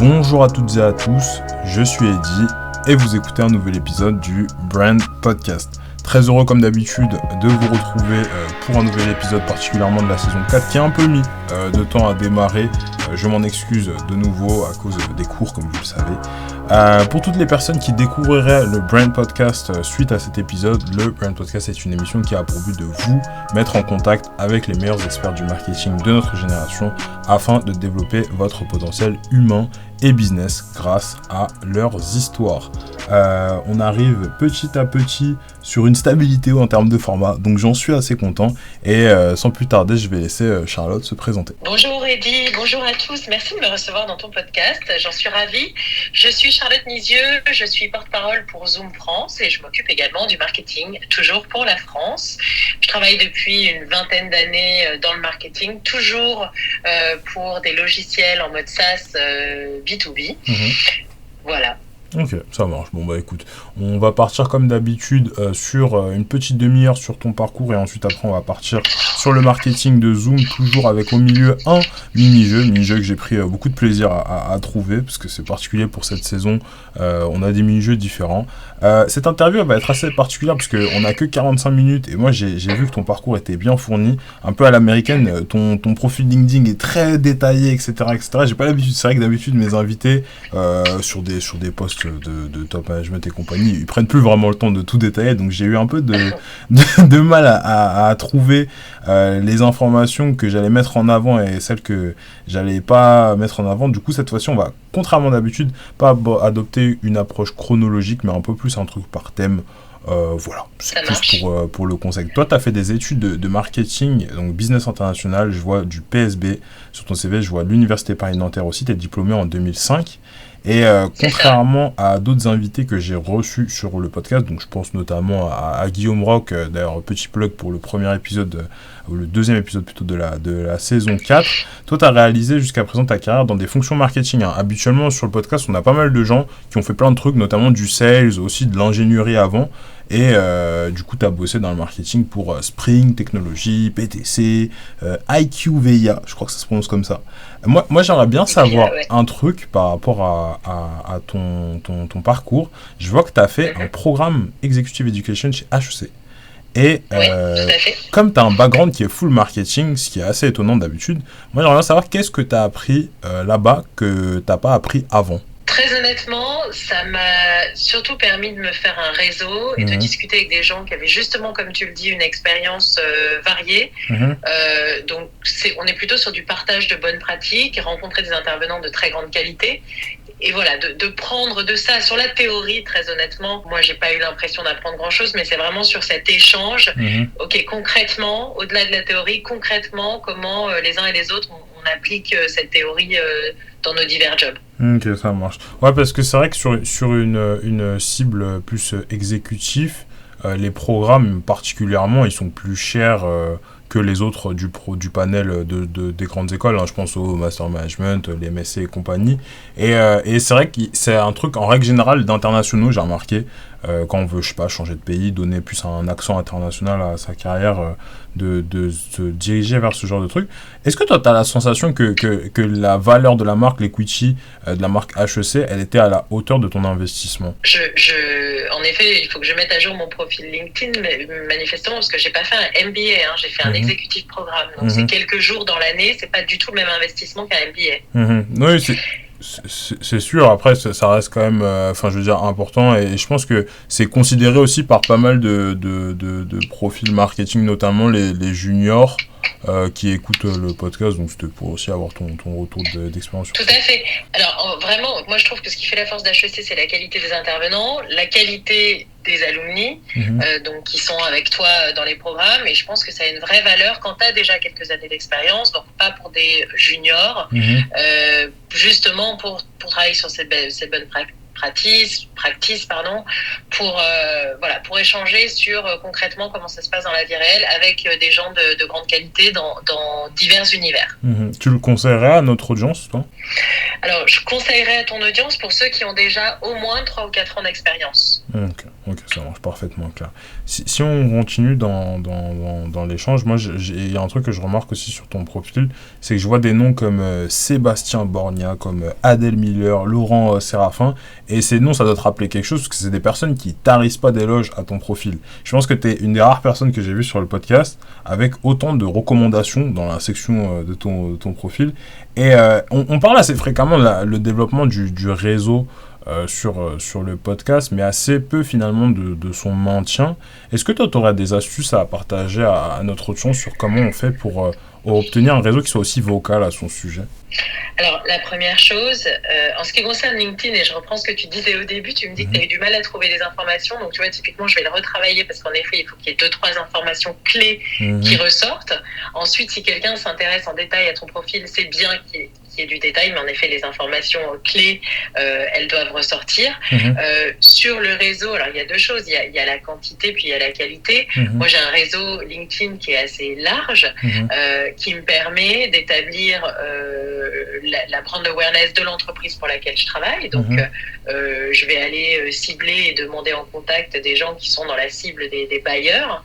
Bonjour à toutes et à tous, je suis Eddy et vous écoutez un nouvel épisode du Brand Podcast. Très heureux comme d'habitude de vous retrouver pour un nouvel épisode particulièrement de la saison 4 qui a un peu mis de temps à démarrer. Je m'en excuse de nouveau à cause des cours comme vous le savez. Pour toutes les personnes qui découvriraient le Brand Podcast suite à cet épisode, le Brand Podcast est une émission qui a pour but de vous mettre en contact avec les meilleurs experts du marketing de notre génération afin de développer votre potentiel humain et business grâce à leurs histoires. On arrive petit à petit sur une stabilité en termes de format, donc j'en suis assez content et sans plus tarder, je vais laisser Charlotte se présenter. Bonjour Eddy, bonjour à tous, merci de me recevoir dans ton podcast, j'en suis ravie. Je suis Charlotte Nisieux, je suis porte-parole pour Zoom France et je m'occupe également du marketing, toujours pour la France. Je travaille depuis une vingtaine d'années dans le marketing, toujours pour des logiciels en mode SaaS B2B. Voilà. Ok, ça marche. Bon bah écoute, on va partir comme d'habitude sur une petite demi-heure sur ton parcours et ensuite après on va partir sur le marketing de Zoom, toujours avec au milieu un mini-jeu que j'ai pris beaucoup de plaisir à trouver parce que c'est particulier pour cette saison, on a des mini-jeux différents. Cette interview elle va être assez particulière parce qu'on n'a que 45 minutes et moi j'ai vu que ton parcours était bien fourni, un peu à l'américaine, ton profil LinkedIn est très détaillé, etc. J'ai pas l'habitude, c'est vrai que d'habitude mes invités sur des posts de top management et compagnie, ils prennent plus vraiment le temps de tout détailler, donc j'ai eu un peu de mal à trouver les informations que j'allais mettre en avant et celles que j'allais pas mettre en avant. Du coup cette fois-ci on va, contrairement d'habitude, pas adopter une approche chronologique mais un peu plus un truc par thème. Voilà, c'est plus pour le concept. Toi, tu as fait des études de marketing, donc business international, je vois du PSB sur ton CV, je vois l'Université Paris-Nanterre aussi, tu es diplômé en 2005. Et contrairement à d'autres invités que j'ai reçus sur le podcast, donc je pense notamment à Guillaume Roch, d'ailleurs petit plug pour le premier épisode, ou le deuxième épisode plutôt de la saison 4, toi tu as réalisé jusqu'à présent ta carrière dans des fonctions marketing. Habituellement sur le podcast on a pas mal de gens qui ont fait plein de trucs, notamment du sales, aussi de l'ingénierie avant, et du coup tu as bossé dans le marketing pour Spring Technology, PTC, IQVIA, je crois que ça se prononce comme ça. Moi j'aimerais bien savoir un truc par rapport à ton parcours. Je vois que tu as fait un programme Executive Education chez HEC. Et comme tu as un background qui est full marketing, ce qui est assez étonnant d'habitude, moi j'aimerais bien savoir qu'est-ce que tu as appris là-bas que tu n'as pas appris avant. Très honnêtement, ça m'a surtout permis de me faire un réseau et de discuter avec des gens qui avaient justement, comme tu le dis, une expérience variée. Donc on est plutôt sur du partage de bonnes pratiques, rencontrer des intervenants de très grande qualité. Et voilà, de prendre de ça sur la théorie, très honnêtement, moi j'ai pas eu l'impression d'apprendre grand chose, mais c'est vraiment sur cet échange. Ok, concrètement, au-delà de la théorie, concrètement, comment les uns et les autres on applique cette théorie dans nos divers jobs. Ok, ça marche. Ouais, parce que c'est vrai que sur une cible plus exécutive, les programmes particulièrement, ils sont plus chers que les autres du panel des grandes écoles, hein. Je pense au Master Management, les MSc et compagnie. Et c'est vrai que c'est un truc, en règle générale, d'internationaux, j'ai remarqué, quand on veut, je sais pas, changer de pays, donner plus un accent international à sa carrière, de se diriger vers ce genre de truc. Est-ce que toi, tu as la sensation que la valeur de la marque, l'equity de la marque HEC, elle était à la hauteur de ton investissement? En effet, il faut que je mette à jour mon profil LinkedIn, manifestement, parce que j'ai pas fait un MBA, hein, j'ai fait un executive programme. Donc c'est quelques jours dans l'année, c'est pas du tout le même investissement qu'un MBA. Oui, c'est sûr. Après, ça reste quand même, je veux dire, important. Et je pense que c'est considéré aussi par pas mal de profils marketing, notamment les juniors qui écoutent le podcast. Donc, c'était pour aussi avoir ton retour d'expérience. Tout à fait. Alors, vraiment, moi, je trouve que ce qui fait la force d'HEC, c'est la qualité des intervenants, la qualité des alumni, donc qui sont avec toi dans les programmes, et je pense que ça a une vraie valeur quand tu as déjà quelques années d'expérience, donc pas pour des juniors, justement pour travailler sur ces bonnes practice, pour échanger sur concrètement comment ça se passe dans la vie réelle avec des gens de grande qualité dans divers univers. Tu le conseillerais à notre audience, toi ? Alors, je conseillerais à ton audience pour ceux qui ont déjà au moins 3 ou 4 ans d'expérience. Ok, ça marche parfaitement clair. Si on continue dans l'échange, moi, il y a un truc que je remarque aussi sur ton profil, c'est que je vois des noms comme Sébastien Borgna, comme Adèle Miller, Laurent Séraphin, et ces noms, ça doit te rappeler quelque chose, parce que c'est des personnes qui tarissent pas d'éloges à ton profil. Je pense que tu es une des rares personnes que j'ai vues sur le podcast avec autant de recommandations dans la section de ton profil. Et on parle assez fréquemment de le développement du réseau sur le podcast, mais assez peu finalement de son maintien. Est-ce que toi, tu aurais des astuces à partager à notre audience sur comment on fait pour obtenir un réseau qui soit aussi vocal à son sujet? Alors, la première chose, en ce qui concerne LinkedIn, et je reprends ce que tu disais au début, tu me dis que tu as eu du mal à trouver des informations. Donc, tu vois, typiquement, je vais le retravailler parce qu'en effet, il faut qu'il y ait 2-3 informations clés qui ressortent. Ensuite, si quelqu'un s'intéresse en détail à ton profil, c'est bien qu'il y ait du détail, mais en effet, les informations clés, elles doivent ressortir. Sur le réseau, alors il y a deux choses, il y a la quantité, puis il y a la qualité. Moi, j'ai un réseau LinkedIn qui est assez large, qui me permet d'établir la brand awareness de l'entreprise pour laquelle je travaille. Donc, je vais aller cibler et demander en contact des gens qui sont dans la cible des bailleurs.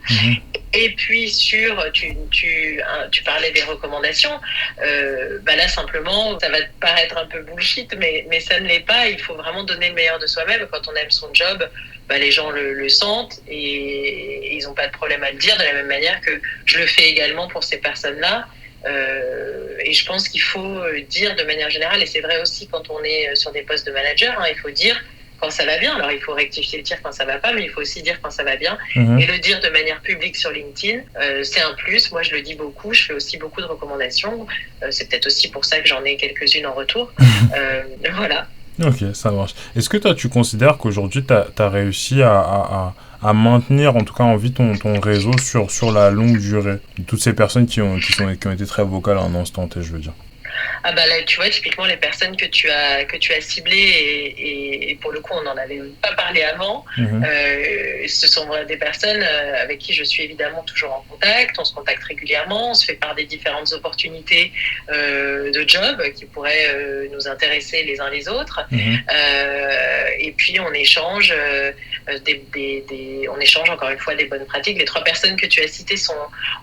Et puis, tu parlais des recommandations. Là, simplement, ça va te paraître un peu bullshit, mais ça ne l'est pas. Il faut vraiment donner le meilleur de soi-même. Quand on aime son job, les gens le sentent et ils n'ont pas de problème à le dire, de la même manière que je le fais également pour ces personnes-là. Et je pense qu'il faut dire de manière générale, et c'est vrai aussi quand on est sur des postes de manager, il faut dire quand ça va bien. Alors il faut rectifier le tir quand ça va pas, mais il faut aussi dire quand ça va bien. Et le dire de manière publique sur LinkedIn, c'est un plus. Moi je le dis beaucoup, je fais aussi beaucoup de recommandations. C'est peut-être aussi pour ça que j'en ai quelques-unes en retour. Voilà. Ok, ça marche. Est-ce que toi tu considères qu'aujourd'hui tu as réussi à maintenir en tout cas en vie ton réseau sur la longue durée? Toutes ces personnes qui ont été très vocales à un instant T, je veux dire. Ah là, tu vois, typiquement les personnes que tu as ciblées et pour le coup on n'en avait pas parlé avant, ce sont des personnes avec qui je suis évidemment toujours en contact, on se contacte régulièrement, on se fait part des différentes opportunités de job qui pourraient nous intéresser les uns les autres, et puis on échange on échange encore une fois des bonnes pratiques. Les 3 personnes que tu as citées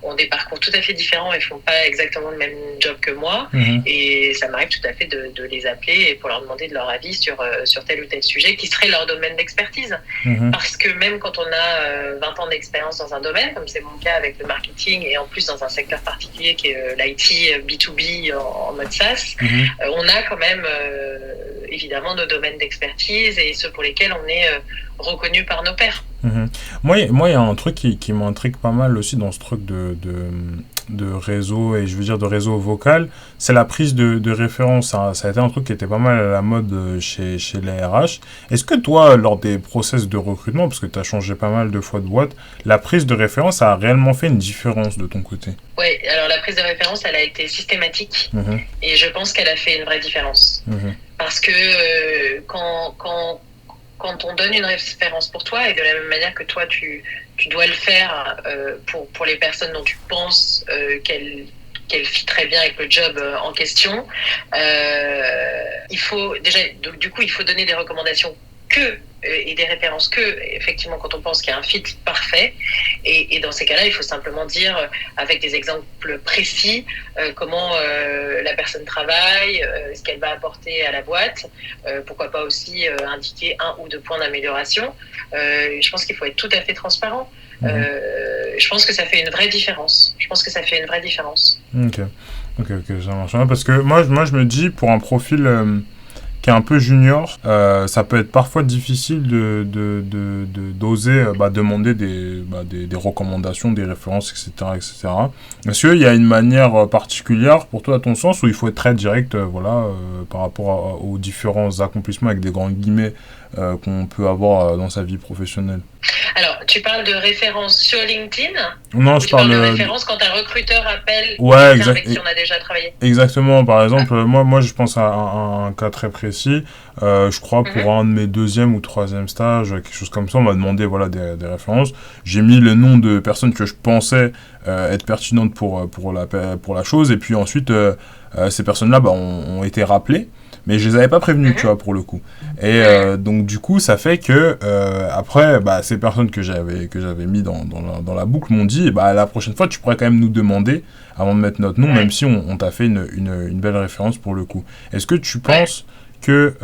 ont des parcours tout à fait différents et font pas exactement le même job que moi. Et ça m'arrive tout à fait de les appeler pour leur demander de leur avis sur tel ou tel sujet qui serait leur domaine d'expertise. Parce que même quand on a 20 ans d'expérience dans un domaine, comme c'est mon cas avec le marketing et en plus dans un secteur particulier qui est l'IT B2B en mode SaaS, on a quand même évidemment nos domaines d'expertise et ceux pour lesquels on est reconnu par nos pairs. Moi, il y a un truc qui m'intrigue pas mal aussi dans ce truc de réseau, et je veux dire de réseau vocal, c'est la prise de référence. Ça a été un truc qui était pas mal à la mode chez les RH. Est-ce que toi, lors des process de recrutement, parce que tu as changé pas mal de fois de boîte, la prise de référence a réellement fait une différence de ton côté? Oui, alors la prise de référence, elle a été systématique et je pense qu'elle a fait une vraie différence. Parce que quand on donne une référence pour toi, et de la même manière que toi, tu dois le faire pour les personnes dont tu penses qu'elles fit très bien avec le job en question, il faut déjà, du coup, il faut donner des recommandations et des références effectivement, quand on pense qu'il y a un fit parfait. Et dans ces cas-là, il faut simplement dire, avec des exemples précis, comment la personne travaille, ce qu'elle va apporter à la boîte, pourquoi pas aussi indiquer 1 ou 2 points d'amélioration. Je pense qu'il faut être tout à fait transparent. Je pense que ça fait une vraie différence. Ok, ça marche. Parce que moi je me dis, pour un profil qui est un peu junior, ça peut être parfois difficile d'oser demander des recommandations, des références, etc. Est-ce qu'il y a une manière particulière pour toi, à ton sens, où il faut être très direct par rapport aux différents accomplissements avec des grands guillemets qu'on peut avoir dans sa vie professionnelle? Alors, tu parles de références sur LinkedIn? Non, je parle de références quand un recruteur appelle quelqu'un avec qui on a déjà travaillé. Exactement. Par exemple, moi, je pense à un cas très précis. Je crois pour un de mes 2e ou 3e stages, quelque chose comme ça, on m'a demandé des références. J'ai mis le nom de personnes que je pensais être pertinentes pour la chose. Et puis ensuite, ces personnes-là ont été rappelées mais je les avais pas prévenus, tu vois, pour le coup. Et donc du coup, ça fait que après, ces personnes que j'avais mis dans la boucle m'ont dit, la prochaine fois, tu pourrais quand même nous demander avant de mettre notre nom, même si on t'a fait une belle référence pour le coup. Est-ce que tu penses que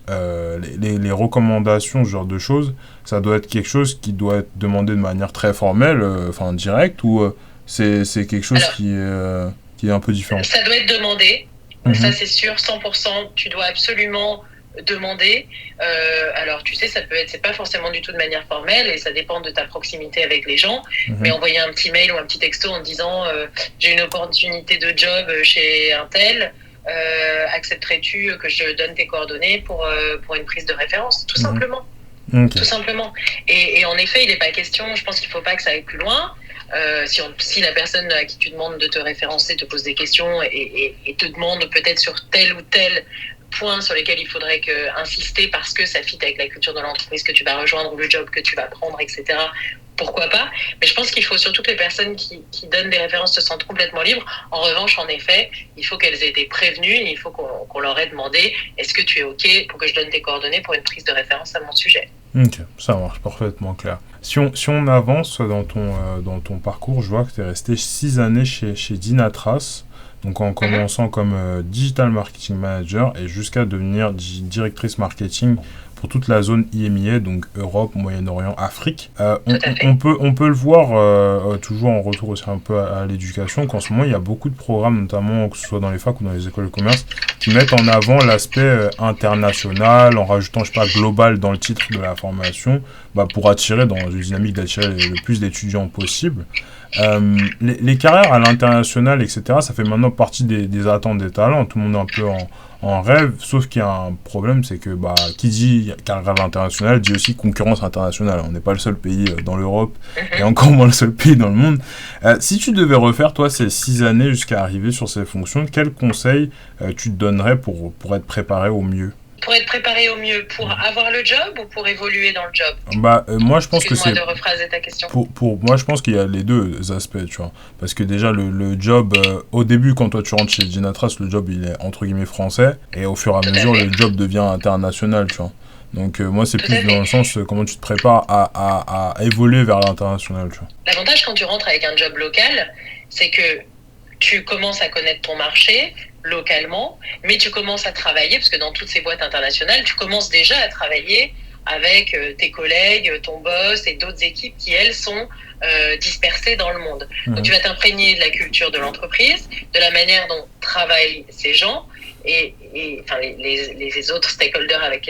les recommandations, ce genre de choses, ça doit être quelque chose qui doit être demandé de manière très formelle, directe, ou c'est quelque chose qui est un peu différent? Ça doit être demandé, ça c'est sûr, 100%, tu dois absolument demander. Alors tu sais, c'est pas forcément du tout de manière formelle et ça dépend de ta proximité avec les gens, mais envoyer un petit mail ou un petit texto en disant j'ai une opportunité de job chez un tel, accepterais-tu que je donne tes coordonnées pour une prise de référence, tout simplement. Tout simplement. Et en effet, il n'est pas question, je pense qu'il ne faut pas que ça aille plus loin. Si la personne à qui tu demandes de te référencer te pose des questions et te demande peut-être sur tel ou tel point sur lesquels il faudrait insister parce que ça fit avec la culture de l'entreprise que tu vas rejoindre ou le job que tu vas prendre, etc., pourquoi pas. Mais je pense qu'il faut surtout que les personnes qui donnent des références se sentent complètement libres. En revanche, en effet, il faut qu'elles aient été prévenues et il faut qu'on leur ait demandé est-ce que tu es OK pour que je donne tes coordonnées pour une prise de référence à mon sujet. Ok, ça marche, parfaitement clair. Si on avance dans ton parcours, je vois que tu es resté 6 années chez Dynatrace, donc en commençant comme Digital Marketing Manager et jusqu'à devenir directrice marketing pour toute la zone IMIA, donc Europe, Moyen-Orient, Afrique. On peut le voir toujours en retour aussi un peu à l'éducation, qu'en ce moment il y a beaucoup de programmes, notamment que ce soit dans les facs ou dans les écoles de commerce, qui mettent en avant l'aspect international, en rajoutant, je sais pas, global dans le titre de la formation, pour attirer, dans une dynamique d'attirer le plus d'étudiants possible. Les carrières à l'international, etc., ça fait maintenant partie des attentes des talents. Tout le monde est un peu en rêve, sauf qu'il y a un problème, c'est que qui dit carrière à l'international dit aussi concurrence internationale. On n'est pas le seul pays dans l'Europe et encore moins le seul pays dans le monde. Si tu devais refaire, toi, ces 6 années jusqu'à arriver sur ces fonctions, quels conseils tu te donnerais pour être préparé au mieux? Pour être préparé au mieux, pour avoir le job ou pour évoluer dans le job? Moi, je pense que c'est... Excuse-moi de rephraser ta question. Moi, je pense qu'il y a les deux aspects, tu vois. Parce que déjà, le job, au début, quand toi tu rentres chez Dynatrace, le job, il est entre guillemets français. Et au fur et à mesure, le job devient international, tu vois. Donc, moi, c'est plus dans le sens comment tu te prépares à évoluer vers l'international, tu vois. L'avantage quand tu rentres avec un job local, c'est que tu commences à connaître ton marché localement, mais tu commences à travailler, parce que dans toutes ces boîtes internationales, tu commences déjà à travailler avec tes collègues, ton boss et d'autres équipes qui, elles, sont dispersées dans le monde. Donc tu vas t'imprégner de la culture de l'entreprise, de la manière dont travaillent ces gens, et les autres stakeholders avec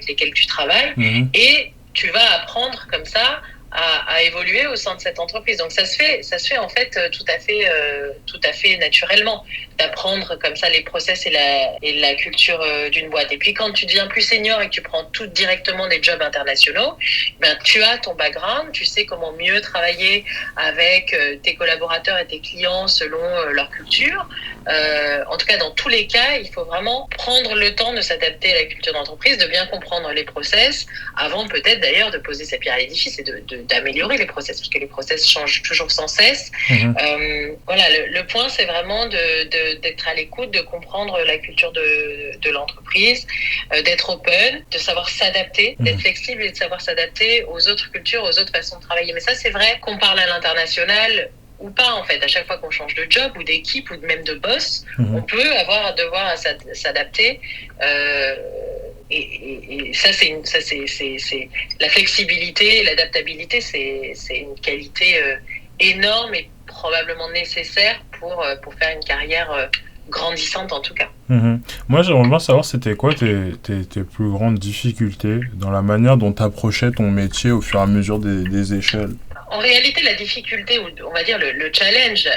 lesquels tu travailles, et tu vas apprendre comme ça à évoluer au sein de cette entreprise. Donc ça se fait en fait tout à fait naturellement, d'apprendre comme ça les process et la culture d'une boîte. Et puis quand tu deviens plus senior et que tu prends tout directement des jobs internationaux, tu as ton background, tu sais comment mieux travailler avec tes collaborateurs et tes clients selon leur culture. En tout cas, dans tous les cas, il faut vraiment prendre le temps de s'adapter à la culture d'entreprise, de bien comprendre les process, avant peut-être d'ailleurs de poser sa pierre à l'édifice et d'améliorer les process, parce que les process changent toujours sans cesse. Voilà, le point, c'est vraiment d'être à l'écoute, de comprendre la culture de l'entreprise, d'être open, de savoir s'adapter, d'être flexible et de savoir s'adapter aux autres cultures, aux autres façons de travailler. Mais ça, c'est vrai qu'on parle à l'international ou pas, en fait. À chaque fois qu'on change de job ou d'équipe ou même de boss, on peut devoir à s'adapter. Et ça, c'est la flexibilité, l'adaptabilité, c'est une qualité énorme et probablement nécessaire pour faire une carrière grandissante en tout cas. Moi, j'aimerais bien savoir c'était quoi tes plus grandes difficultés dans la manière dont tu approchais ton métier au fur et à mesure des échelles. En réalité, la difficulté, ou on va dire le challenge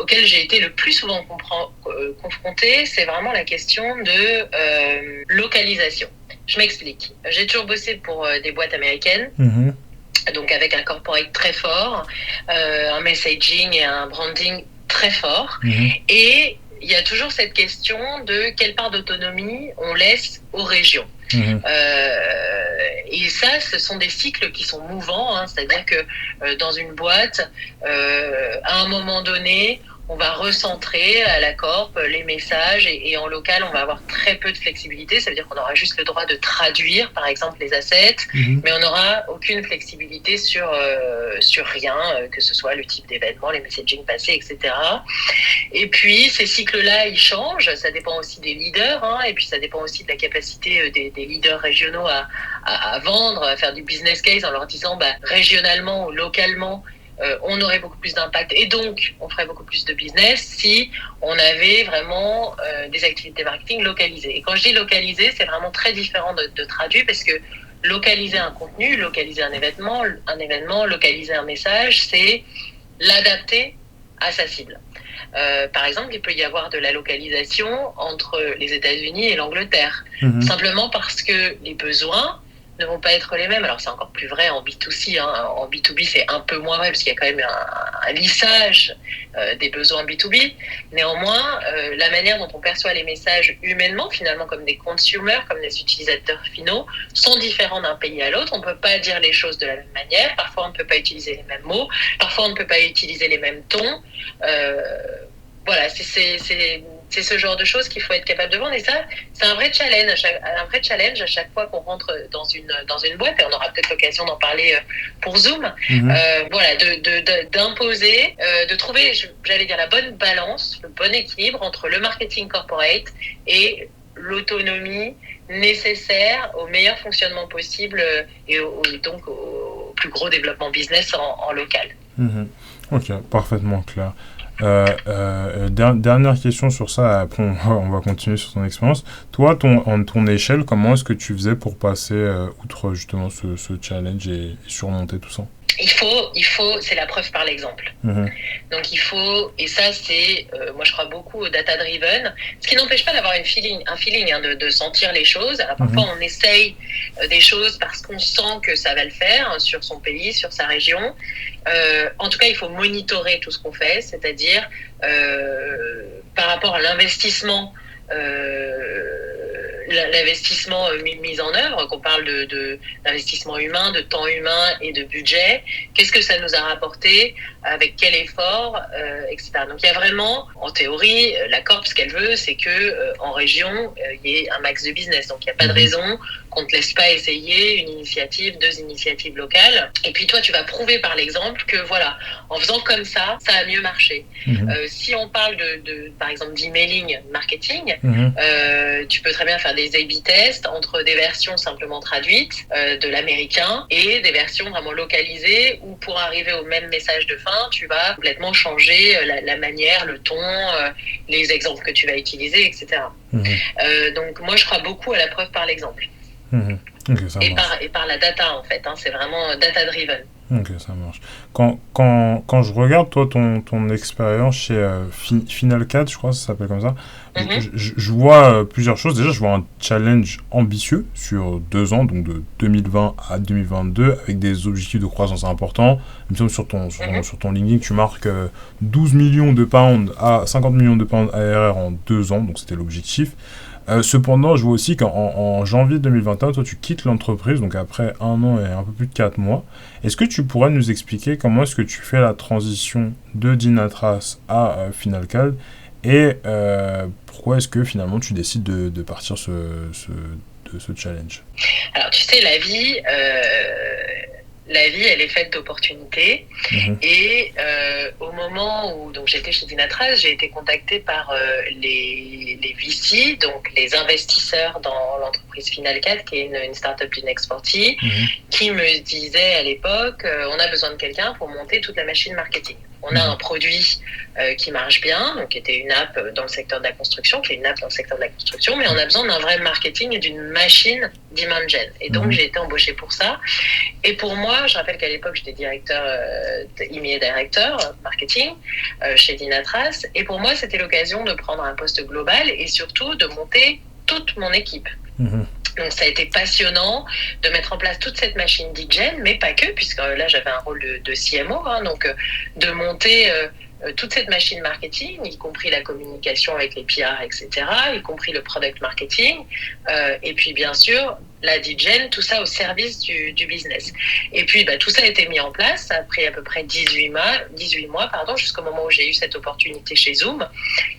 auquel j'ai été le plus souvent confrontée, c'est vraiment la question de localisation. Je m'explique. J'ai toujours bossé pour des boîtes américaines, donc avec un corporate très fort, un messaging et un branding très fort. Et il y a toujours cette question de quelle part d'autonomie on laisse aux régions. Et ça, ce sont des cycles qui sont mouvants, c'est-à-dire que dans une boîte, à un moment donné, on va recentrer à la corp les messages et en local, on va avoir très peu de flexibilité. Ça veut dire qu'on aura juste le droit de traduire, par exemple, les assets, mais on n'aura aucune flexibilité sur rien, que ce soit le type d'événement, les messaging passés, etc. Et puis, ces cycles-là, ils changent. Ça dépend aussi des leaders, et puis ça dépend aussi de la capacité des leaders régionaux à vendre, à faire du business case en leur disant, régionalement ou localement, on aurait beaucoup plus d'impact et donc on ferait beaucoup plus de business si on avait vraiment des activités marketing localisées. Et quand je dis localisées, c'est vraiment très différent de traduit parce que localiser un contenu, localiser un événement, localiser un message, c'est l'adapter à sa cible. Par exemple, il peut y avoir de la localisation entre les États-Unis et l'Angleterre, simplement parce que les besoins ne vont pas être les mêmes. Alors c'est encore plus vrai en B2C, en B2B c'est un peu moins vrai parce qu'il y a quand même un lissage des besoins B2B. Néanmoins, la manière dont on perçoit les messages humainement, finalement comme des consumers, comme des utilisateurs finaux, sont différents d'un pays à l'autre. On ne peut pas dire les choses de la même manière, parfois on ne peut pas utiliser les mêmes mots, parfois on ne peut pas utiliser les mêmes tons. Voilà, c'est ce genre de choses qu'il faut être capable de vendre. Et ça, c'est un vrai challenge à chaque fois qu'on rentre dans une boîte. Et on aura peut-être l'occasion d'en parler pour Zoom. Voilà, d'imposer, de trouver, j'allais dire, la bonne balance, le bon équilibre entre le marketing corporate et l'autonomie nécessaire au meilleur fonctionnement possible et donc au plus gros développement business en local. Ok, parfaitement clair. Dernière question sur ça, après on va continuer sur ton expérience. Toi, ton échelle, comment est-ce que tu faisais pour passer outre justement ce challenge et surmonter tout ça? Il faut, c'est la preuve par l'exemple. Donc il faut, et ça c'est, moi je crois beaucoup au data-driven, ce qui n'empêche pas d'avoir un feeling de sentir les choses. Alors, parfois on essaye des choses parce qu'on sent que ça va le faire sur son pays, sur sa région. En tout cas, il faut monitorer tout ce qu'on fait, c'est-à-dire par rapport à l'investissement mis en œuvre, qu'on parle d'investissement humain, de temps humain et de budget, qu'est-ce que ça nous a rapporté, avec quel effort, etc. Donc il y a vraiment, en théorie, la Corp, ce qu'elle veut, c'est que en région, il y ait un max de business. Donc il n'y a pas de raison qu'on ne te laisse pas essayer une initiative, 2 initiatives locales. Et puis toi, tu vas prouver par l'exemple que voilà, en faisant comme ça a mieux marché. Si on parle par exemple d'emailing marketing, tu peux très bien faire des A/B tests entre des versions simplement traduites de l'américain et des versions vraiment localisées où pour arriver au même message de fin, tu vas complètement changer la manière, le ton, les exemples que tu vas utiliser, etc. Donc moi, je crois beaucoup à la preuve par l'exemple. Okay, et par la data, en fait. C'est vraiment data-driven. Ok, ça marche. Quand je regarde, toi, ton expérience chez Final Cut, je crois que ça s'appelle comme ça, je vois plusieurs choses. Déjà, je vois un challenge ambitieux sur 2 ans, donc de 2020 à 2022, avec des objectifs de croissance importants. Il me semble sur ton LinkedIn, tu marques 12 millions de pounds à 50 millions de pounds ARR en 2 ans, donc c'était l'objectif. Cependant, je vois aussi qu'en janvier 2021, toi, tu quittes l'entreprise, donc après 1 an et un peu plus de 4 mois. Est-ce que tu pourrais nous expliquer comment est-ce que tu fais la transition de Dynatrace à Final Cut et pourquoi est-ce que finalement tu décides de partir de ce challenge? Alors, tu sais, la vie, elle est faite d'opportunités. Et au moment où donc, j'étais chez Dynatrace, j'ai été contactée par les VC, donc les investisseurs dans l'entreprise Final Cut, qui est une startup du Next 40, qui me disaient à l'époque, on a besoin de quelqu'un pour monter toute la machine marketing. On a un produit qui marche bien, donc qui était une app dans le secteur de la construction, mais on a besoin d'un vrai marketing et d'une machine demand gen. Et donc, j'ai été embauchée pour ça. Et pour moi, je rappelle qu'à l'époque, j'étais directeur marketing chez Dynatrace. Et pour moi, c'était l'occasion de prendre un poste global et surtout de monter toute mon équipe. Donc ça a été passionnant de mettre en place toute cette machine d'e-gen, mais pas que, puisque là j'avais un rôle de CMO, donc de monter toute cette machine marketing, y compris la communication avec les PR, etc., y compris le product marketing, et puis bien sûr la lead gen, tout ça au service du business. Et puis, tout ça a été mis en place. Ça a pris à peu près 18 mois, jusqu'au moment où j'ai eu cette opportunité chez Zoom.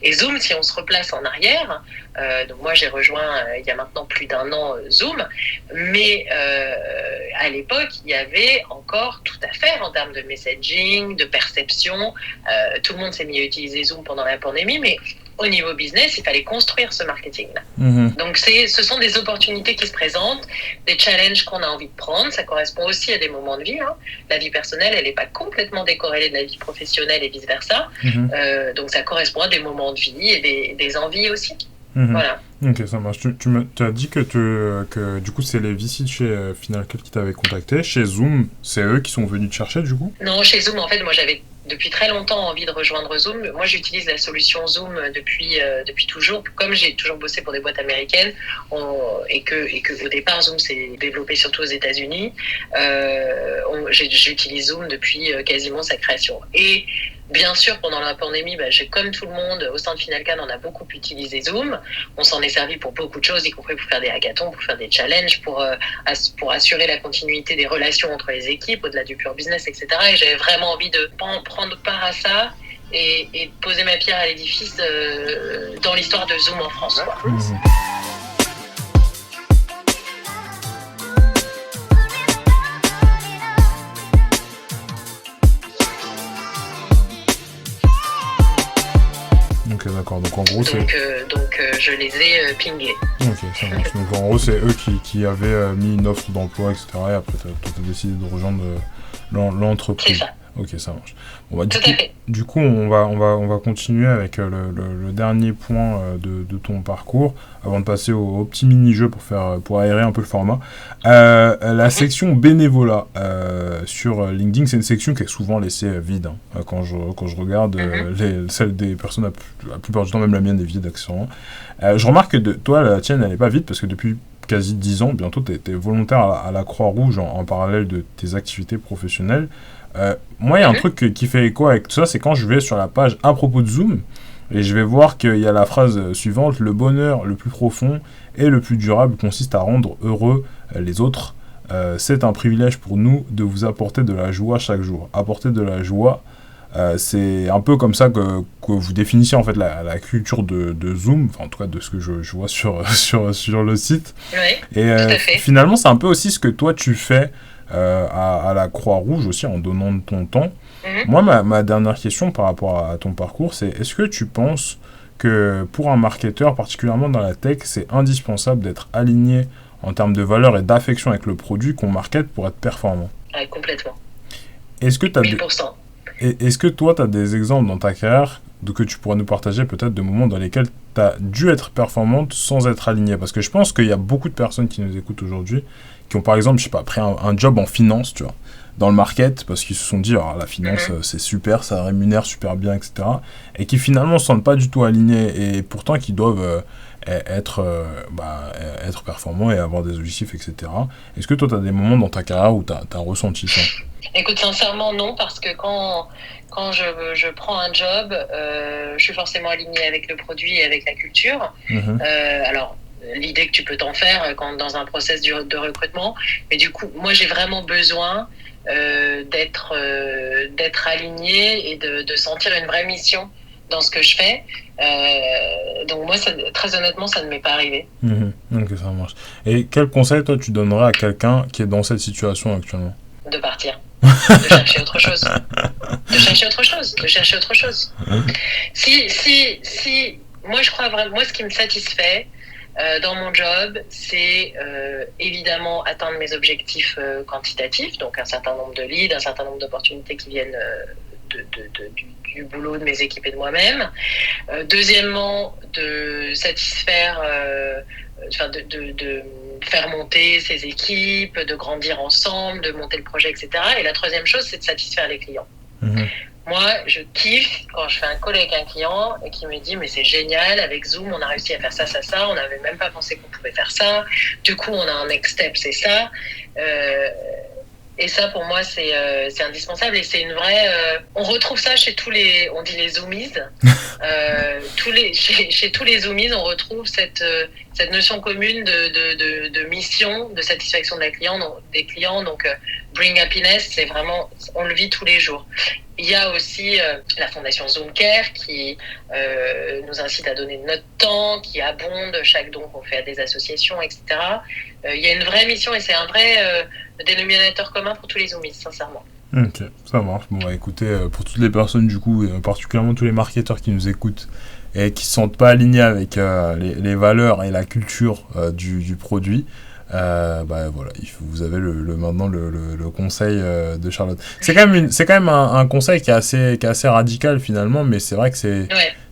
Et Zoom, si on se replace en arrière, donc moi j'ai rejoint il y a maintenant plus d'1 an Zoom, mais à l'époque, il y avait encore tout à faire en termes de messaging, de perception. Tout le monde s'est mis à utiliser Zoom pendant la pandémie, mais au niveau business, il fallait construire ce marketing-là. Donc, ce sont des opportunités qui se présentent, des challenges qu'on a envie de prendre. Ça correspond aussi à des moments de vie. La vie personnelle, elle n'est pas complètement décorrélée de la vie professionnelle et vice-versa. Donc, ça correspond à des moments de vie et des envies aussi. Voilà. Ok, ça marche. Tu as dit que du coup, c'est les VC de chez Finalcall qui t'avaient contacté. Chez Zoom, c'est eux qui sont venus te chercher, du coup? Non, chez Zoom, en fait, moi, j'avais depuis très longtemps envie de rejoindre Zoom. Moi, j'utilise la solution Zoom depuis toujours. Comme j'ai toujours bossé pour des boîtes américaines et que au départ, Zoom s'est développé surtout aux États-Unis, j'utilise Zoom depuis quasiment sa création. Et bien sûr, pendant la pandémie, comme tout le monde, au sein de Finalcall, on a beaucoup utilisé Zoom. On s'en est servi pour beaucoup de choses, y compris pour faire des hackathons, pour faire des challenges, pour assurer la continuité des relations entre les équipes, au-delà du pure business, etc. Et j'avais vraiment envie de prendre part à ça et de poser ma pierre à l'édifice dans l'histoire de Zoom en France. Ok, d'accord. Donc en gros, donc je les ai pingés. Ok, ça marche. Donc en gros, c'est eux qui avaient mis une offre d'emploi, etc. Et après, tu as décidé de rejoindre l'entreprise. C'est ça. Ok, ça marche. Bon, du coup, on va continuer avec le dernier point de ton parcours avant de passer au petit mini-jeu pour aérer un peu le format. La section bénévolat sur LinkedIn, c'est une section qui est souvent laissée vide. Quand je regarde celle des personnes, la plupart du temps, même la mienne est vide, accessoirement. Je remarque que toi, la tienne, elle n'est pas vide parce que depuis quasi 10 ans, bientôt, tu es volontaire à la Croix-Rouge en parallèle de tes activités professionnelles. Moi, il y a un truc qui fait écho avec tout ça, c'est quand je vais sur la page à propos de Zoom, et je vais voir qu'il y a la phrase suivante: le bonheur le plus profond et le plus durable consiste à rendre heureux les autres. C'est un privilège pour nous de vous apporter de la joie chaque jour. Apporter de la joie, c'est un peu comme ça que vous définissez en fait la culture de Zoom, enfin en tout cas de ce que je vois sur le site. Oui, et tout à fait. Finalement, c'est un peu aussi ce que toi tu fais à la Croix-Rouge aussi, en donnant de ton temps. Moi, ma dernière question par rapport à ton parcours, c'est: est-ce que tu penses que pour un marketeur, particulièrement dans la tech, c'est indispensable d'être aligné en termes de valeur et d'affection avec le produit qu'on market pour être performant? Ouais, complètement. Est-ce que 1000%. Est-ce que toi, tu as des exemples dans ta carrière que tu pourrais nous partager, peut-être de moments dans lesquels tu as dû être performante sans être aligné? Parce que je pense qu'il y a beaucoup de personnes qui nous écoutent aujourd'hui qui ont, par exemple, je sais pas, pris un job en finance, tu vois, dans le market, parce qu'ils se sont dit: la finance, c'est super, ça rémunère super bien, etc. Et qui finalement ne se sentent pas du tout alignés, et pourtant qui doivent être performants et avoir des objectifs, etc. Est-ce que toi, tu as des moments dans ta carrière où tu as ressenti ça? Écoute, sincèrement, non, parce que quand je prends un job, je suis forcément alignée avec le produit et avec la culture. Alors, l'idée que tu peux t'en faire dans un process de recrutement, mais du coup, moi, j'ai vraiment besoin d'être alignée et de sentir une vraie mission dans ce que je fais. Donc moi, très honnêtement, ça ne m'est pas arrivé. Ok, ça marche. Et quel conseil, toi, tu donnerais à quelqu'un qui est dans cette situation actuellement? De partir. De chercher autre chose. De chercher autre chose. Si, moi, je crois vraiment, moi, ce qui me satisfait dans mon job, c'est évidemment atteindre mes objectifs quantitatifs, donc un certain nombre de leads, un certain nombre d'opportunités qui viennent du boulot de mes équipes et de moi-même. Deuxièmement, de satisfaire, de faire monter ses équipes, de grandir ensemble, de monter le projet, etc. Et la troisième chose, c'est de satisfaire les clients. Moi, je kiffe quand je fais un call avec un client et qui me dit: mais c'est génial, avec Zoom, on a réussi à faire ça, on n'avait même pas pensé qu'on pouvait faire ça. Du coup, on a un next step, c'est ça. Et ça, pour moi, c'est indispensable. Et c'est une vraie... on retrouve ça chez on dit les zoomies. Chez tous les zoomies, on retrouve cette cette notion commune de mission, de satisfaction des clients. Donc, Bring Happiness, c'est vraiment, on le vit tous les jours. Il y a aussi la fondation Zoomcare qui nous incite à donner de notre temps, qui abonde chaque don qu'on fait à des associations, etc. Il y a une vraie mission et c'est un vrai dénominateur commun pour tous les Zoomies, sincèrement. Ok, ça marche. Bon, bah écoutez, pour toutes les personnes du coup, particulièrement tous les marketeurs qui nous écoutent et qui ne se sentent pas alignés avec les valeurs et la culture du produit, bah voilà, vous avez maintenant le conseil de Charlotte. C'est quand même un conseil qui est assez radical finalement, mais c'est vrai que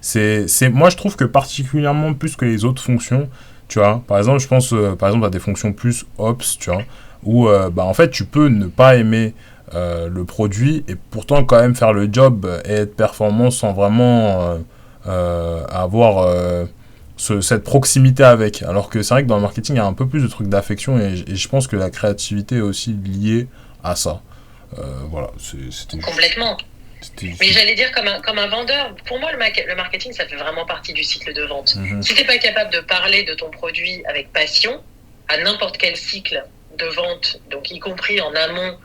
c'est moi je trouve que particulièrement plus que les autres fonctions, tu vois. Par exemple, je pense par exemple à des fonctions plus ops, tu vois, où bah en fait tu peux ne pas aimer le produit et pourtant quand même faire le job et être performant sans vraiment avoir cette proximité avec. Alors que c'est vrai que dans le marketing, il y a un peu plus de trucs d'affection et je pense que la créativité est aussi liée à ça. Voilà, c'était complètement. Mais j'allais dire comme un vendeur, pour moi le marketing ça fait vraiment partie du cycle de vente. Si t'es pas capable de parler de ton produit avec passion à n'importe quel cycle de vente, donc y compris en amont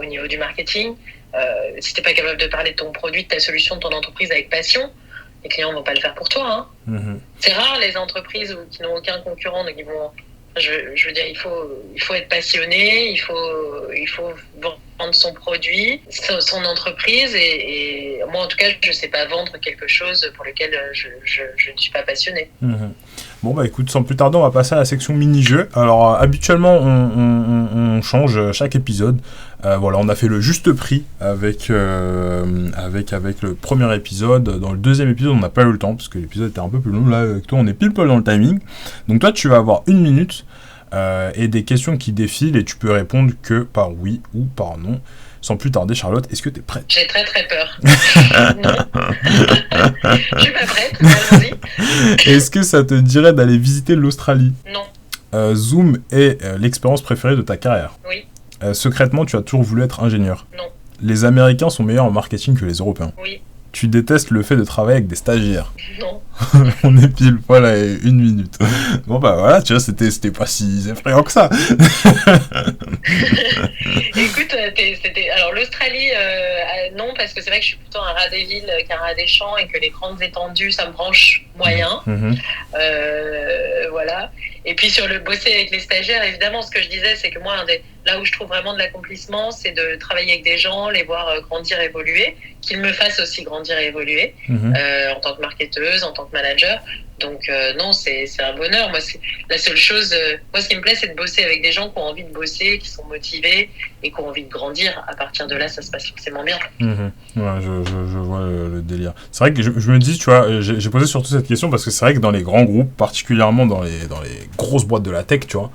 au niveau du marketing, si t'es pas capable de parler de ton produit, de ta solution, de ton entreprise avec passion, les clients vont pas le faire pour toi. C'est rare les entreprises qui n'ont aucun concurrent, donc ils vont. Je veux dire, il faut être passionné, il faut vendre son produit, son entreprise, et moi en tout cas, je sais pas vendre quelque chose pour lequel je ne suis pas passionné. Bon bah écoute, sans plus tarder, on va passer à la section mini-jeu. Alors habituellement, on change chaque épisode. Voilà, on a fait le juste prix avec le premier épisode. Dans le deuxième épisode, on n'a pas eu le temps parce que l'épisode était un peu plus long. Là, avec toi, on est pile poil dans le timing. Donc toi, tu vas avoir 1 minute et des questions qui défilent et tu peux répondre que par oui ou par non. Sans plus tarder, Charlotte, est-ce que tu es prête ? J'ai très très peur. Non. Je suis pas prête, allons-y. Est-ce que ça te dirait d'aller visiter l'Australie ? Non. Zoom est l'expérience préférée de ta carrière ? Oui. Secrètement, tu as toujours voulu être ingénieur ? Non. Les Américains sont meilleurs en marketing que les Européens ? Oui. Tu détestes le fait de travailler avec des stagiaires ? Non. On est pile poil à 1 minute. Bon bah voilà, tu vois, c'était pas si effrayant que ça. Écoute, alors l'Australie, non, parce que c'est vrai que je suis plutôt un rat des villes qu'un rat des champs et que les grandes étendues, ça me branche moyen. Voilà. Et puis sur le bosser avec les stagiaires, évidemment, ce que je disais, c'est que moi, là où je trouve vraiment de l'accomplissement, c'est de travailler avec des gens, les voir grandir, évoluer, qu'ils me fassent aussi grandir et évoluer en tant que marketeuse, en tant que manager. Donc non, c'est un bonheur. Moi, c'est la seule chose. Moi, ce qui me plaît, c'est de bosser avec des gens qui ont envie de bosser, qui sont motivés et qui ont envie de grandir. À partir de là, ça se passe forcément bien. Ouais, je vois le délire. C'est vrai que je me dis, tu vois, j'ai posé surtout cette question parce que c'est vrai que dans les grands groupes, particulièrement dans les grosses boîtes de la tech, tu vois.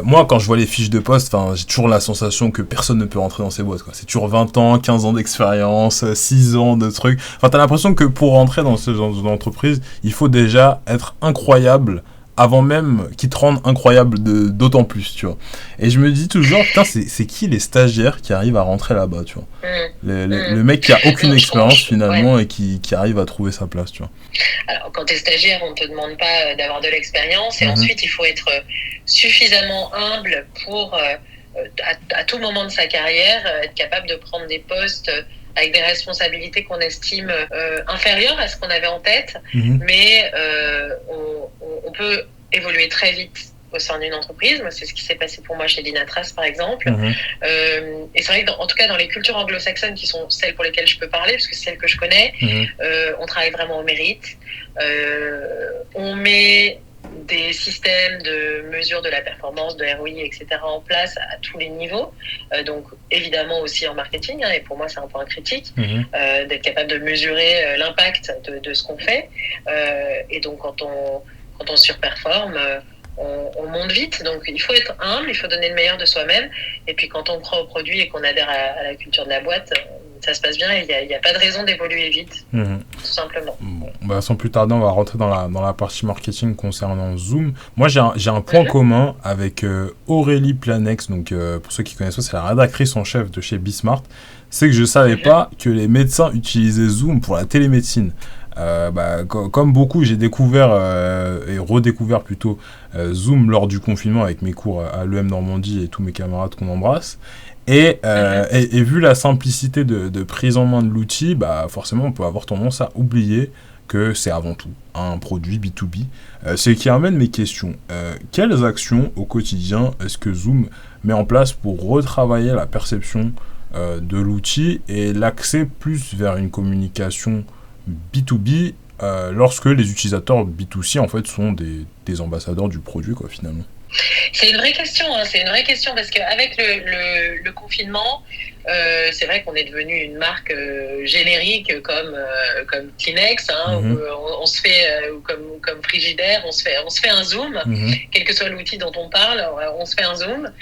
Moi, quand je vois les fiches de poste, j'ai toujours la sensation que personne ne peut rentrer dans ces boîtes, quoi. C'est toujours 20 ans, 15 ans d'expérience, 6 ans de trucs. Enfin, t'as l'impression que pour rentrer dans ce genre d'entreprise, il faut déjà être incroyable avant même qu'ils te rendent incroyable d'autant plus, tu vois. Et je me dis toujours, putain, c'est qui les stagiaires qui arrivent à rentrer là-bas, tu vois. Le mec qui a aucune expérience finalement et qui arrive à trouver sa place, tu vois. Alors, quand t'es stagiaire, on te demande pas d'avoir de l'expérience et ensuite, il faut être suffisamment humble pour, à tout moment de sa carrière, être capable de prendre des postes avec des responsabilités qu'on estime inférieures à ce qu'on avait en tête, mais on peut évoluer très vite au sein d'une entreprise. Moi, c'est ce qui s'est passé pour moi chez Dynatrace, par exemple. Et c'est vrai que, en tout cas, dans les cultures anglo-saxonnes, qui sont celles pour lesquelles je peux parler, parce que c'est celles que je connais, on travaille vraiment au mérite. On met des systèmes de mesure de la performance, de ROI, etc. en place à tous les niveaux. Donc, évidemment aussi en marketing, et pour moi, c'est un point critique, d'être capable de mesurer l'impact de ce qu'on fait. Et donc, quand on surperforme, on monte vite. Donc, il faut être humble, il faut donner le meilleur de soi-même. Et puis, quand on croit au produit et qu'on adhère à la culture de la boîte, ça se passe bien et il n'y a pas de raison d'évoluer vite, tout simplement. Bon, bah, sans plus tarder, on va rentrer dans la partie marketing concernant Zoom. Moi, j'ai un point commun avec Aurélie Planex. Donc, pour ceux qui connaissent pas, c'est la rédactrice en chef de chez Bismart. C'est que je ne savais pas que les médecins utilisaient Zoom pour la télémédecine. Comme beaucoup, j'ai découvert et redécouvert plutôt Zoom lors du confinement avec mes cours à l'EM Normandie et tous mes camarades qu'on embrasse. Et vu la simplicité de prise en main de l'outil, forcément on peut avoir tendance à oublier que c'est avant tout un produit B2B. C'est qui amène mes questions. Quelles actions au quotidien est-ce que Zoom met en place pour retravailler la perception de l'outil et l'accès plus vers une communication B2B lorsque les utilisateurs B2C en fait sont des ambassadeurs du produit quoi finalement? C'est une vraie question, c'est une vraie question parce qu'avec le confinement, c'est vrai qu'on est devenu une marque générique comme Kleenex, où on se fait comme Frigidaire, on se fait un zoom, quel que soit l'outil dont on parle, on se fait un zoom.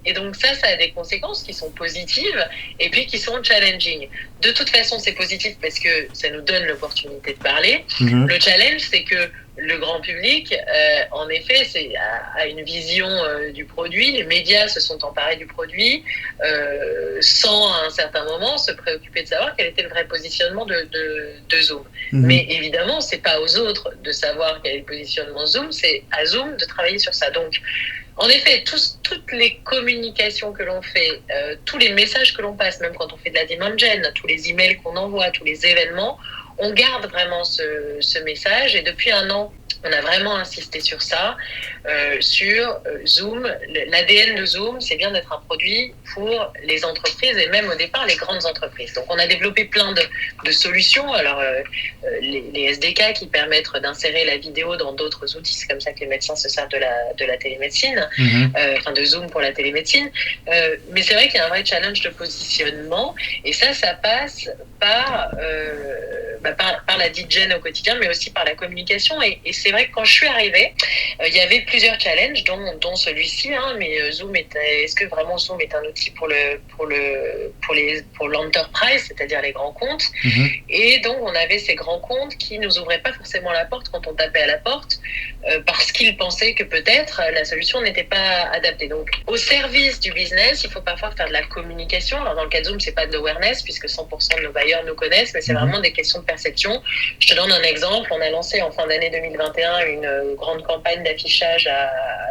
Et donc ça a des conséquences qui sont positives et puis qui sont challenging. De toute façon, c'est positif parce que ça nous donne l'opportunité de parler. Le challenge, c'est que le grand public, en effet, a une vision du produit. Les médias se sont emparés du produit sans, à un certain moment, se préoccuper de savoir quel était le vrai positionnement de Zoom. Mais évidemment, c'est pas aux autres de savoir quel est le positionnement Zoom, c'est à Zoom de travailler sur ça. Donc, en effet, toutes les communications que l'on fait, tous les messages que l'on passe, même quand on fait de la demand gen, tous les emails qu'on envoie, tous les événements, on garde vraiment ce message et depuis un an, on a vraiment insisté sur ça, sur Zoom. L'ADN de Zoom, c'est bien d'être un produit pour les entreprises et même au départ les grandes entreprises. Donc on a développé plein de solutions. Alors les SDK qui permettent d'insérer la vidéo dans d'autres outils, c'est comme ça que les médecins se servent de la télémédecine, de Zoom pour la télémédecine. Mais c'est vrai qu'il y a un vrai challenge de positionnement et ça passe par la DJen au quotidien, mais aussi par la communication. Et c'est vrai que quand je suis arrivée, il y avait plusieurs challenges, dont celui-ci. Mais Zoom est-ce que vraiment Zoom est un outil pour l'enterprise, c'est-à-dire les grands comptes? Et donc on avait ces grands comptes qui nous ouvraient pas forcément la porte quand on tapait à la porte, parce qu'ils pensaient que peut-être la solution n'était pas adaptée. Donc au service du business, il faut parfois faire de la communication. Alors dans le cas de Zoom, c'est pas de l'awareness puisque 100% de nos buyers nous connaissent, mais c'est vraiment des questions de perception. Je te donne un exemple. On a lancé en fin d'année 2021 une grande campagne d'affichage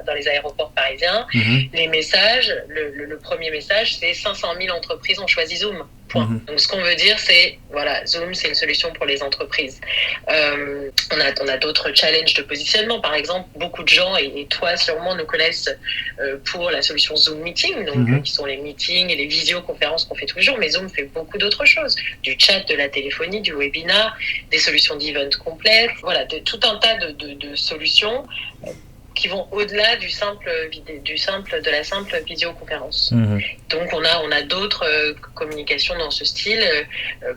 dans les aéroports parisiens. Les messages, le premier message, c'est 500 000 entreprises ont choisi Zoom. Point. Donc ce qu'on veut dire, c'est voilà, Zoom, c'est une solution pour les entreprises. On a d'autres challenges de positionnement. Par exemple, beaucoup de gens, et toi sûrement, nous connaissent pour la solution Zoom Meeting, donc qui sont les meetings et les visioconférences qu'on fait tous les jours. Mais Zoom fait beaucoup d'autres choses, du chat, de la téléphonie, du webinar, des solutions d'event complètes, voilà, tout un tas de solutions qui vont au-delà de la simple visioconférence. Donc on a d'autres communications dans ce style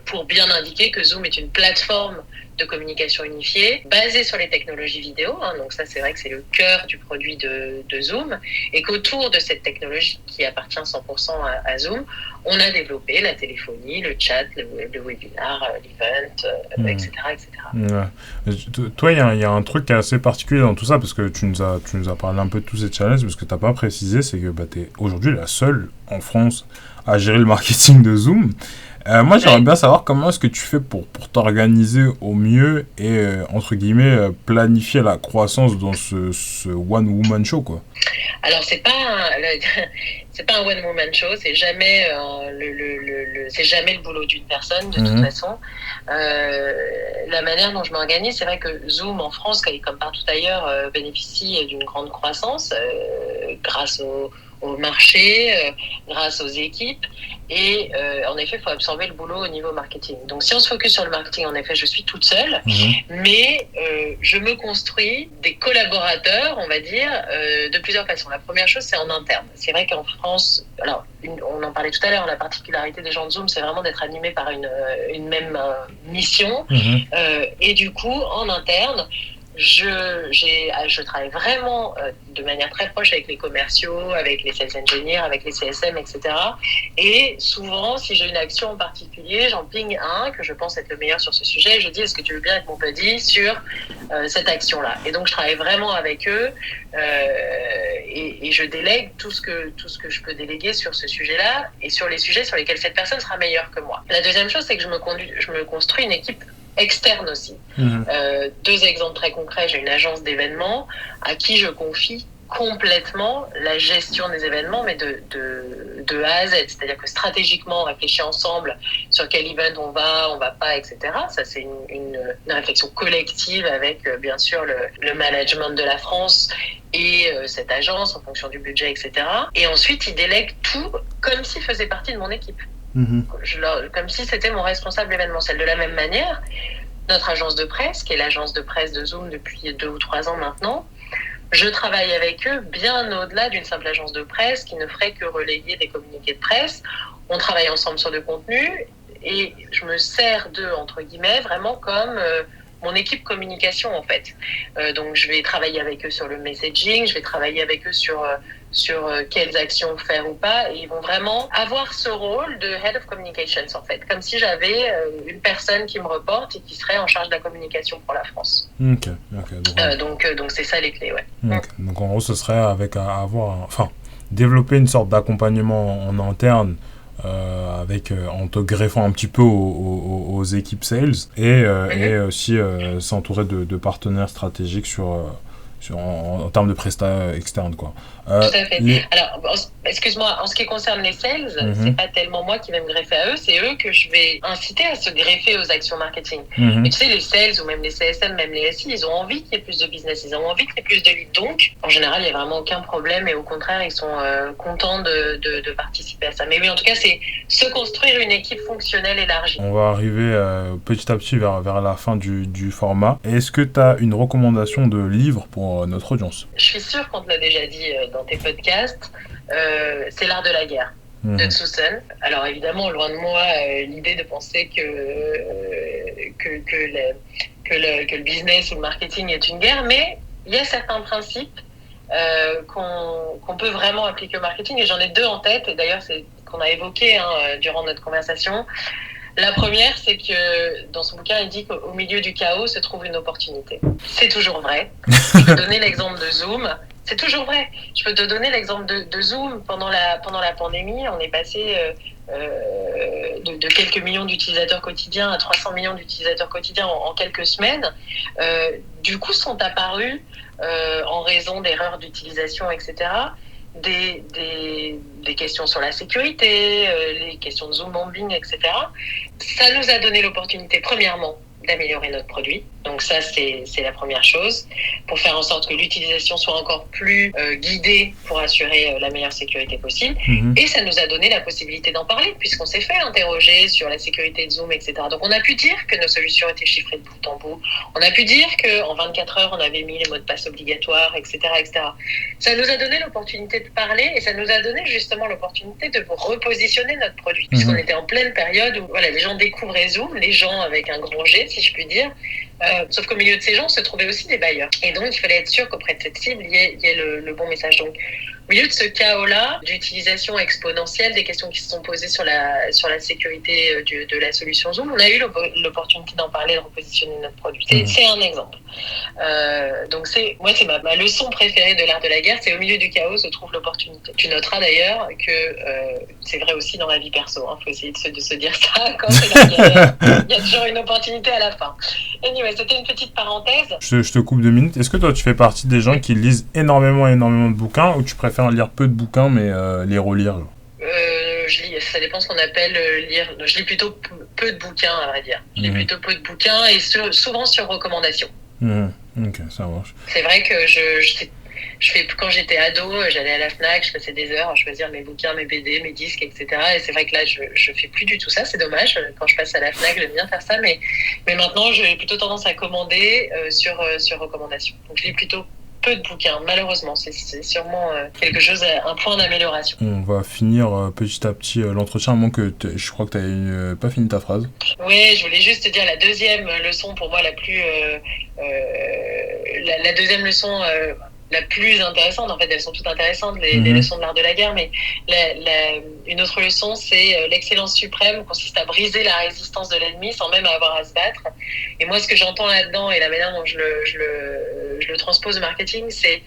pour bien indiquer que Zoom est une plateforme de communication unifiée basée sur les technologies vidéo. Donc ça, c'est vrai que c'est le cœur du produit de Zoom et qu'autour de cette technologie qui appartient 100% à Zoom, on a développé la téléphonie, le chat, le webinar, l'event, etc. Ouais. Toi, il y a un truc qui est assez particulier dans tout ça parce que tu nous as parlé un peu de tous ces challenges, parce que tu n'as pas précisé, c'est que tu es aujourd'hui la seule en France à gérer le marketing de Zoom. Moi, j'aimerais bien savoir comment est-ce que tu fais pour t'organiser au mieux et, entre guillemets, planifier la croissance dans ce one-woman show, quoi. Alors, c'est pas un one-woman show, c'est jamais c'est jamais le boulot d'une personne, de toute façon. La manière dont je m'organise, c'est vrai que Zoom, en France, comme partout ailleurs, bénéficie d'une grande croissance grâce au marché, grâce aux équipes. Et en effet, il faut absorber le boulot au niveau marketing. Donc si on se focus sur le marketing, en effet, je suis toute seule, mais je me construis des collaborateurs, on va dire, de plusieurs façons. La première chose, c'est en interne. C'est vrai qu'en France, alors on en parlait tout à l'heure, la particularité des gens de Zoom, c'est vraiment d'être animés par une même mission. Et du coup, en interne, je travaille vraiment de manière très proche avec les commerciaux, avec les sales engineers, avec les CSM, etc. Et souvent, si j'ai une action en particulier, j'en ping un que je pense être le meilleur sur ce sujet et je dis, est-ce que tu veux bien être mon buddy sur cette action-là? Et donc, je travaille vraiment avec eux et je délègue tout ce que je peux déléguer sur ce sujet-là et sur les sujets sur lesquels cette personne sera meilleure que moi. La deuxième chose, c'est que je me construis une équipe externe aussi. Deux exemples très concrets. J'ai une agence d'événements à qui je confie complètement la gestion des événements, mais de A à Z. C'est-à-dire que stratégiquement, on réfléchit ensemble sur quel event on va pas, etc. Ça, c'est une réflexion collective avec, bien sûr, le management de la France et cette agence en fonction du budget, etc. Et ensuite, ils délèguent tout comme s'ils faisaient partie de mon équipe. Comme si c'était mon responsable événementiel. De la même manière, notre agence de presse, qui est l'agence de presse de Zoom depuis 2 ou 3 ans maintenant, je travaille avec eux bien au-delà d'une simple agence de presse qui ne ferait que relayer des communiqués de presse. On travaille ensemble sur le contenu et je me sers d'eux, entre guillemets, vraiment comme mon équipe communication, en fait. Donc, je vais travailler avec eux sur le messaging, je vais travailler avec eux sur quelles actions faire ou pas. Et ils vont vraiment avoir ce rôle de Head of Communications, en fait. Comme si j'avais une personne qui me reporte et qui serait en charge de la communication pour la France. Donc c'est ça les clés, ouais. Donc, en gros, ce serait développer une sorte d'accompagnement en interne en te greffant un petit peu aux équipes sales et aussi s'entourer de partenaires stratégiques en termes de prestats externes, quoi. Tout à fait. Alors, excuse-moi, en ce qui concerne les sales, c'est pas tellement moi qui vais me greffer à eux, c'est eux que je vais inciter à se greffer aux actions marketing. Et tu sais, les sales ou même les CSM, même les SI, ils ont envie qu'il y ait plus de business, ils ont envie qu'il y ait plus de leads. Donc, en général, il n'y a vraiment aucun problème et au contraire, ils sont contents de participer à ça. Mais oui, en tout cas, c'est se construire une équipe fonctionnelle élargie. On va arriver petit à petit vers la fin du format. Est-ce que tu as une recommandation de livre pour notre audience? Je suis sûre qu'on te l'a déjà dit dans tes podcasts, c'est L'Art de la guerre de Tzu Sun. Alors évidemment, loin de moi l'idée de penser que le business ou le marketing est une guerre, mais il y a certains principes qu'on peut vraiment appliquer au marketing, et j'en ai 2 en tête, et d'ailleurs c'est qu'on a évoqué durant notre conversation. La première, c'est que dans son bouquin, il dit qu'au milieu du chaos se trouve une opportunité. C'est toujours vrai. Je peux donner l'exemple de Zoom. C'est toujours vrai. Je peux te donner l'exemple de Zoom. Pendant la pandémie, on est passé de quelques millions d'utilisateurs quotidiens à 300 millions d'utilisateurs quotidiens en quelques semaines. Du coup, sont apparus, en raison d'erreurs d'utilisation, etc., des questions sur la sécurité, les questions de Zoom bombing, etc. Ça nous a donné l'opportunité, premièrement, d'améliorer notre produit. Donc ça, c'est la première chose, pour faire en sorte que l'utilisation soit encore plus guidée pour assurer la meilleure sécurité possible. Et ça nous a donné la possibilité d'en parler, puisqu'on s'est fait interroger sur la sécurité de Zoom, etc. Donc on a pu dire que nos solutions étaient chiffrées de bout en bout. On a pu dire qu'en 24 heures, on avait mis les mots de passe obligatoires, etc., etc. Ça nous a donné l'opportunité de parler, et ça nous a donné justement l'opportunité de repositionner notre produit, puisqu'on était en pleine période où les gens découvraient Zoom, les gens avec un grand G, si je puis dire. Sauf qu'au milieu de ces gens se trouvaient aussi des bailleurs. Et donc, il fallait être sûr qu'auprès de cette cible, il y ait le bon message. Donc, au milieu de ce chaos-là, d'utilisation exponentielle, des questions qui se sont posées sur la sécurité de la solution Zoom, on a eu l'opportunité d'en parler, de repositionner notre produit. C'est un exemple. Donc, c'est ma leçon préférée de l'art de la guerre, c'est au milieu du chaos se trouve l'opportunité. Tu noteras d'ailleurs que c'est vrai aussi dans la vie perso. Faut essayer de se dire ça quand c'est la guerre. Il y a toujours une opportunité à la fin. Anyway, c'était une petite parenthèse. Je te coupe 2 minutes. Est-ce que toi, tu fais partie des gens qui lisent énormément de bouquins, ou tu préfères lire peu de bouquins, mais les relire? Ça dépend ce qu'on appelle lire. Je lis plutôt peu de bouquins, à vrai dire. Je lis plutôt peu de bouquins, et souvent sur recommandation. Ok, ça marche. C'est vrai que quand j'étais ado, j'allais à la Fnac, je passais des heures à choisir mes bouquins, mes BD, mes disques, etc. Et c'est vrai que là, je fais plus du tout ça. C'est dommage. Quand je passe à la Fnac, j'aime bien faire ça, mais maintenant, j'ai plutôt tendance à commander sur recommandation. Donc, je lis plutôt peu de bouquins, malheureusement. C'est sûrement un point d'amélioration. On va finir petit à petit l'entretien, à moins que je crois que tu n'as pas fini ta phrase. Oui, je voulais juste te dire la deuxième leçon, pour moi, la deuxième leçon la plus intéressante. En fait, elles sont toutes intéressantes, les leçons de l'art de la guerre, mais une autre leçon, c'est l'excellence suprême consiste à briser la résistance de l'ennemi sans même avoir à se battre. Et moi, ce que j'entends là-dedans, et la manière dont je le transpose au marketing, c'est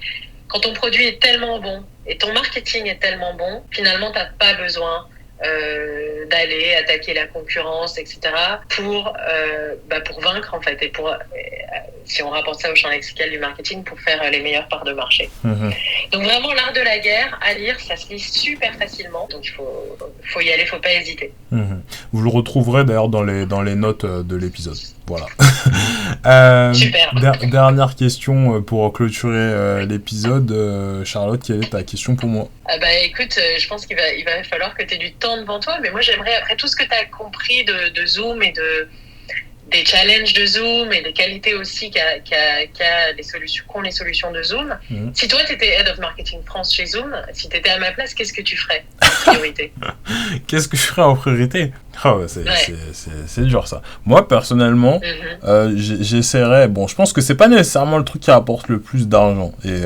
quand ton produit est tellement bon et ton marketing est tellement bon, finalement, tu n'as pas besoin d'aller attaquer la concurrence, etc. pour vaincre en fait, et si on rapporte ça au champ lexical du marketing, pour faire les meilleures parts de marché. Donc vraiment l'art de la guerre à lire, ça se lit super facilement, donc il faut y aller, faut pas hésiter. Vous le retrouverez d'ailleurs dans les notes de l'épisode. Voilà. Super. Dernière question pour clôturer l'épisode. Charlotte, quelle est ta question pour moi? Écoute, je pense qu'il va falloir que tu aies du temps devant toi, mais moi j'aimerais, après tout ce que tu as compris de Zoom et des challenges de Zoom et des qualités aussi qu'ont les solutions de Zoom. Si toi, tu étais Head of Marketing France chez Zoom, si tu étais à ma place, qu'est-ce que tu ferais en priorité? Qu'est-ce que je ferais en priorité? C'est dur ça. Moi, personnellement, j'essaierais... Bon, je pense que c'est pas nécessairement le truc qui rapporte le plus d'argent. Et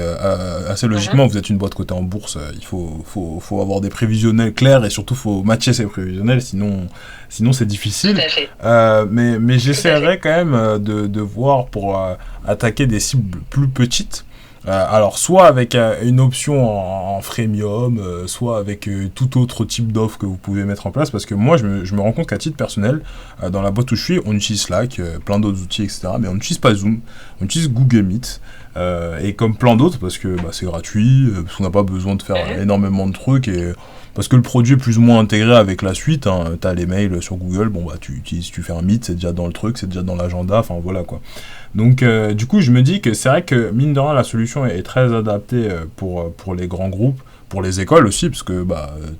assez logiquement, vous êtes une boîte cotée en bourse, il faut avoir des prévisionnels clairs et surtout, il faut matcher ces prévisionnels, sinon c'est difficile. Tout à fait. Mais j'essaierais quand même de voir pour attaquer des cibles plus petites. Alors, soit avec une option en freemium, soit avec tout autre type d'offre que vous pouvez mettre en place, parce que moi, je me rends compte qu'à titre personnel, dans la boîte où je suis, on utilise Slack, plein d'autres outils, etc., mais on n'utilise pas Zoom, on utilise Google Meet, et comme plein d'autres, parce que c'est gratuit, parce qu'on n'a pas besoin de faire énormément de trucs, et parce que le produit est plus ou moins intégré avec la suite, hein. T'as les mails sur Google, tu fais un Meet, c'est déjà dans le truc, c'est déjà dans l'agenda, enfin voilà quoi. Donc du coup je me dis que c'est vrai que mine de rien la solution est très adaptée pour les grands groupes, pour les écoles aussi, parce que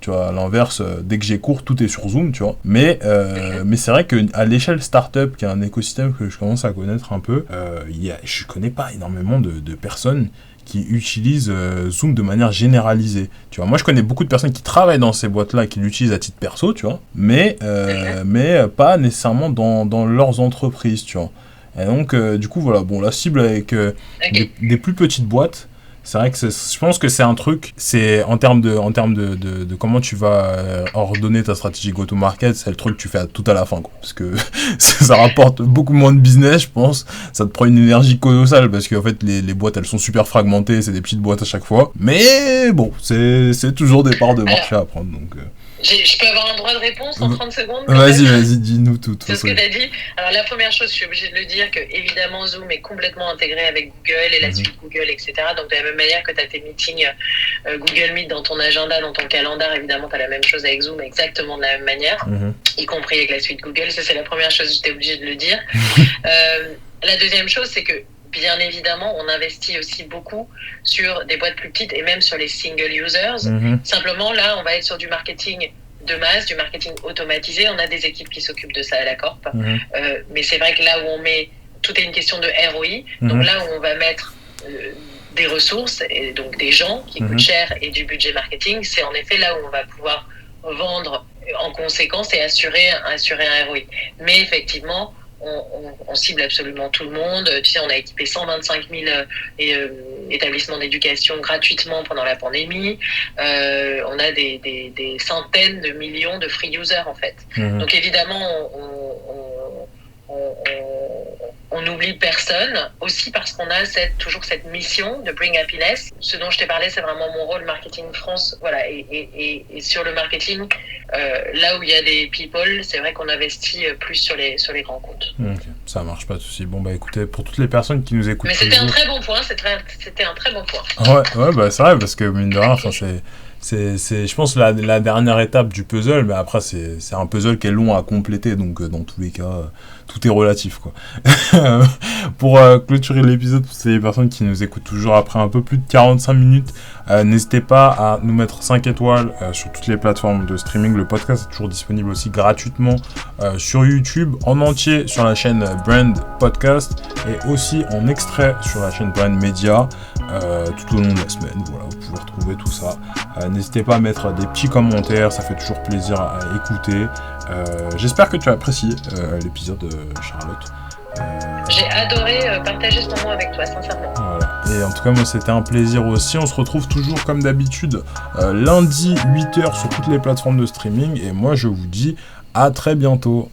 tu vois, à l'inverse, dès que j'ai cours, tout est sur Zoom, tu vois. Mais c'est vrai qu'à l'échelle startup, qui est un écosystème que je commence à connaître un peu, je connais pas énormément de personnes qui utilisent Zoom de manière généralisée. Tu vois, moi je connais beaucoup de personnes qui travaillent dans ces boîtes-là, qui l'utilisent à titre perso, tu vois, mais pas nécessairement dans leurs entreprises, tu vois. Et donc du coup voilà, bon, la cible avec des plus petites boîtes, c'est vrai que je pense que c'est un truc, c'est en termes de comment tu vas ordonner ta stratégie go-to-market, c'est le truc que tu fais tout à la fin, quoi, parce que ça rapporte beaucoup moins de business, je pense, ça te prend une énergie colossale, parce qu'en fait les boîtes elles sont super fragmentées, c'est des petites boîtes à chaque fois, mais bon, c'est toujours des parts de marché à prendre, donc... Je peux avoir un droit de réponse en 30 secondes? Vas-y, dis-nous tout. C'est ce que tu as dit. Alors, la première chose, je suis obligée de le dire, que évidemment, Zoom est complètement intégré avec Google et la suite Google, etc. Donc, de la même manière que tu as tes meetings Google Meet dans ton agenda, dans ton calendar, évidemment, tu as la même chose avec Zoom, exactement de la même manière, y compris avec la suite Google. Ça, c'est la première chose, j'étais obligée de le dire. La deuxième chose, c'est que bien évidemment, on investit aussi beaucoup sur des boîtes plus petites et même sur les single users. Simplement, là, on va être sur du marketing de masse, du marketing automatisé. On a des équipes qui s'occupent de ça à la Corp. Mais c'est vrai que là où on met... Tout est une question de ROI. Donc là où on va mettre des ressources, et donc des gens qui coûtent cher et du budget marketing, c'est en effet là où on va pouvoir vendre en conséquence et assurer un ROI. Mais effectivement, on cible absolument tout le monde. Tu sais, on a équipé 125 000 établissements d'éducation gratuitement pendant la pandémie. On a des centaines de millions de free users, en fait. Donc, évidemment, on n'oublie personne, aussi parce qu'on a toujours cette mission de bring happiness. Ce dont je t'ai parlé, c'est vraiment mon rôle marketing France. Voilà, et sur le marketing, là où il y a des people, c'est vrai qu'on investit plus sur les grands comptes. Ok, ça marche, pas de souci. Bon, écoutez, pour toutes les personnes qui nous écoutent... Mais c'était un très bon point, c'était un très bon point. Ouais, c'est vrai, parce que mine de rien, c'est je pense la dernière étape du puzzle, mais après c'est un puzzle qui est long à compléter, donc dans tous les cas tout est relatif, quoi. Pour clôturer l'épisode, pour ces personnes qui nous écoutent toujours après un peu plus de 45 minutes, n'hésitez pas à nous mettre 5 étoiles sur toutes les plateformes de streaming. Le podcast est toujours disponible aussi gratuitement sur YouTube, en entier sur la chaîne Brand Podcast, et aussi en extrait sur la chaîne Brand Media tout au long de la semaine. Voilà, vous pouvez retrouver tout ça. N'hésitez pas à mettre des petits commentaires, ça fait toujours plaisir à écouter. J'espère que tu as apprécié l'épisode, Charlotte. J'ai adoré partager ce moment avec toi, sincèrement. Voilà. Et en tout cas, moi, c'était un plaisir aussi. On se retrouve toujours comme d'habitude lundi 8h sur toutes les plateformes de streaming. Et moi, je vous dis à très bientôt.